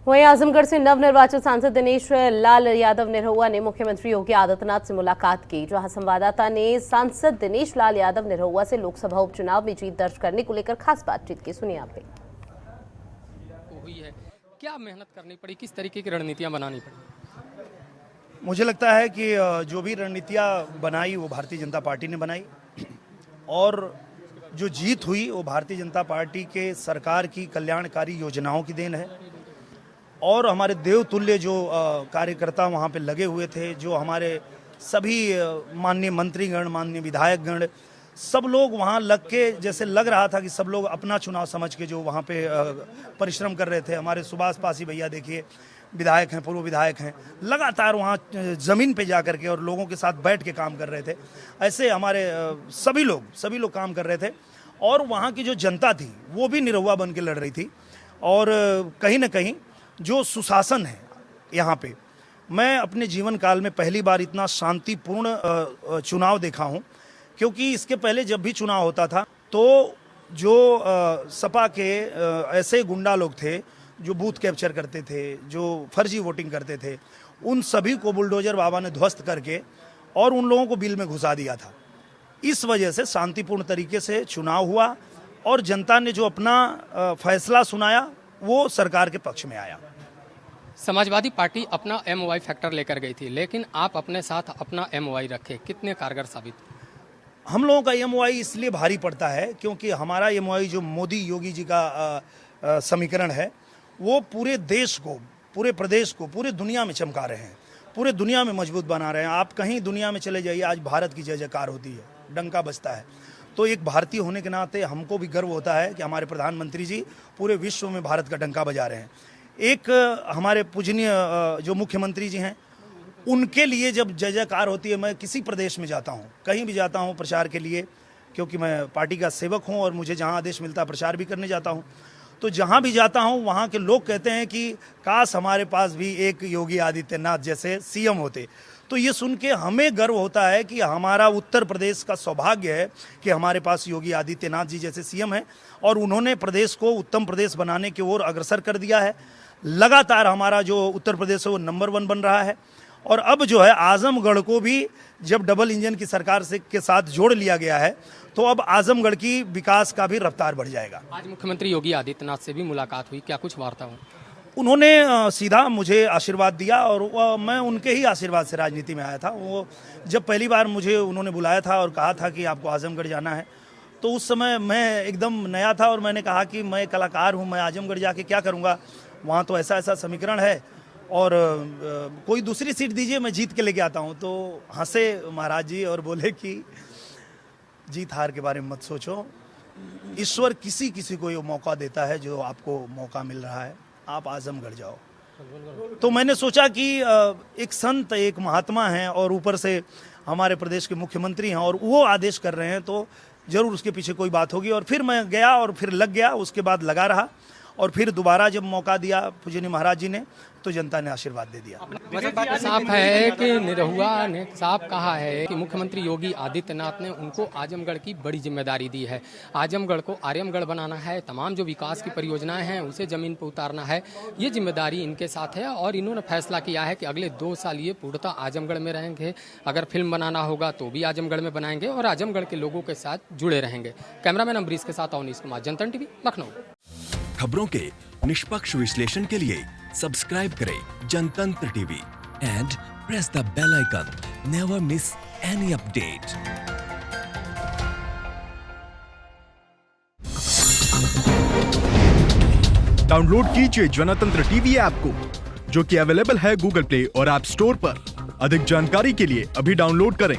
वहीं आजमगढ़ से नवनिर्वाचित सांसद दिनेश लाल यादव निरहुआ ने मुख्यमंत्री योगी आदित्यनाथ से मुलाकात की, जहां संवाददाता ने सांसद दिनेश लाल यादव निरहुआ से लोकसभा उपचुनाव में जीत दर्ज करने को लेकर खास बातचीत की। सुनिए आप भी। हुई है, क्या मेहनत करनी पड़ी, किस तरीके की रणनीतियां बनानी पड़ी? मुझे लगता है कि जो भी रणनीतियां बनाई वो भारतीय जनता पार्टी ने बनाई, और जो जीत हुई वो भारतीय जनता पार्टी के सरकार की कल्याणकारी योजनाओं की देन है। और हमारे देवतुल्य जो कार्यकर्ता वहाँ पे लगे हुए थे, जो हमारे सभी माननीय मंत्रीगण, माननीय विधायकगण, सब लोग वहाँ लग के, जैसे लग रहा था कि सब लोग अपना चुनाव समझ के जो वहाँ पे परिश्रम कर रहे थे। हमारे सुभाष पासी भैया देखिए, विधायक हैं, पूर्व विधायक हैं, लगातार वहाँ ज़मीन पे जा कर के और लोगों के साथ बैठ के काम कर रहे थे। ऐसे हमारे सभी लोग काम कर रहे थे, और वहाँ की जो जनता थी वो भी निरहुआ बन के लड़ रही थी। और कहीं ना कहीं जो सुशासन है यहाँ पे, मैं अपने जीवन काल में पहली बार इतना शांतिपूर्ण चुनाव देखा हूँ, क्योंकि इसके पहले जब भी चुनाव होता था तो जो सपा के ऐसे गुंडा लोग थे जो बूथ कैप्चर करते थे, जो फर्जी वोटिंग करते थे, उन सभी को बुलडोजर बाबा ने ध्वस्त करके और उन लोगों को बिल में घुसा दिया था। इस वजह से शांतिपूर्ण तरीके से चुनाव हुआ, और जनता ने जो अपना फैसला सुनाया वो सरकार के पक्ष में आया। समाजवादी पार्टी अपना एमओआई फैक्टर लेकर गई थी, लेकिन आप अपने साथ अपना एमओआई रखे, कितने कारगर साबित? हम लोगों का एमओआई इसलिए भारी पड़ता है क्योंकि हमारा एमओआई जो मोदी योगी जी का समीकरण है, वो पूरे देश को, पूरे प्रदेश को, पूरे दुनिया में चमका रहे हैं, पूरे दुनिया में मजबूत बना रहे हैं। आप कहीं दुनिया में चले जाइए, आज भारत की जय जयकार होती है, डंका बजता है। तो एक भारतीय होने के नाते हमको भी गर्व होता है कि हमारे प्रधानमंत्री जी पूरे विश्व में भारत का डंका बजा रहे हैं। एक हमारे पूजनीय जो मुख्यमंत्री जी हैं, उनके लिए जब जय जयकार होती है, मैं किसी प्रदेश में जाता हूँ, कहीं भी जाता हूँ प्रचार के लिए, क्योंकि मैं पार्टी का सेवक हूँ और मुझे जहाँ आदेश मिलता है प्रचार भी करने जाता हूँ, तो जहाँ भी जाता हूँ वहाँ के लोग कहते हैं कि काश हमारे पास भी एक योगी आदित्यनाथ जैसे सीएम होते। तो ये सुन के हमें गर्व होता है कि हमारा उत्तर प्रदेश का सौभाग्य है कि हमारे पास योगी आदित्यनाथ जी जैसे सीएम हैं, और उन्होंने प्रदेश को उत्तम प्रदेश बनाने की ओर अग्रसर कर दिया है। लगातार हमारा जो उत्तर प्रदेश है वो नंबर 1 बन रहा है, और अब जो है आजमगढ़ को भी जब डबल इंजन की सरकार से के साथ जोड़ लिया गया है, तो अब आजमगढ़ की विकास का भी रफ्तार बढ़ जाएगा। आज मुख्यमंत्री योगी आदित्यनाथ से भी मुलाकात हुई, क्या कुछ वार्ता हुई? उन्होंने सीधा मुझे आशीर्वाद दिया, और मैं उनके ही आशीर्वाद से राजनीति में आया था। वो जब पहली बार मुझे उन्होंने बुलाया था और कहा था कि आपको आजमगढ़ जाना है, तो उस समय मैं एकदम नया था, और मैंने कहा कि मैं कलाकार हूँ, मैं आजमगढ़ जाके क्या करूँगा, वहाँ तो ऐसा ऐसा समीकरण है, और कोई दूसरी सीट दीजिए, मैं जीत के लेके आता हूँ। तो हंसे महाराज जी और बोले कि जीत हार के बारे में मत सोचो, ईश्वर किसी किसी को ये मौका देता है जो आपको मौका मिल रहा है, आप आजमगढ़ जाओ। तो मैंने सोचा कि एक संत, एक महात्मा हैं, और ऊपर से हमारे प्रदेश के मुख्यमंत्री हैं, और वो आदेश कर रहे हैं, तो जरूर उसके पीछे कोई बात होगी। और फिर मैं गया और फिर लग गया, उसके बाद लगा रहा, और फिर दोबारा जब मौका दिया पूजनीय महाराज जी ने, तो जनता ने आशीर्वाद दे दिया। साफ है कि निरहुआ ने साफ कहा है कि मुख्यमंत्री योगी आदित्यनाथ ने उनको आजमगढ़ की बड़ी जिम्मेदारी दी है। आजमगढ़ को आर्यमगढ़ बनाना है, तमाम जो विकास की परियोजनाएं हैं उसे जमीन पर उतारना है, ये जिम्मेदारी इनके साथ है। और इन्होंने फैसला किया है कि अगले 2 साल ये पूर्णतः आजमगढ़ में रहेंगे। अगर फिल्म बनाना होगा तो भी आजमगढ़ में बनाएंगे, और आजमगढ़ के लोगों के साथ जुड़े रहेंगे। कैमरामैन अमरीश के साथ अवनीश कुमार, जनतन टीवी, लखनऊ। खबरों के निष्पक्ष विश्लेषण के लिए सब्सक्राइब करें Jantantra TV and press the bell icon. Never miss any update. Download कीजिए जनतंत्र टीवी ऐप को, जो कि अवेलेबल है गूगल प्ले और ऐप स्टोर पर। अधिक जानकारी के लिए अभी डाउनलोड करें।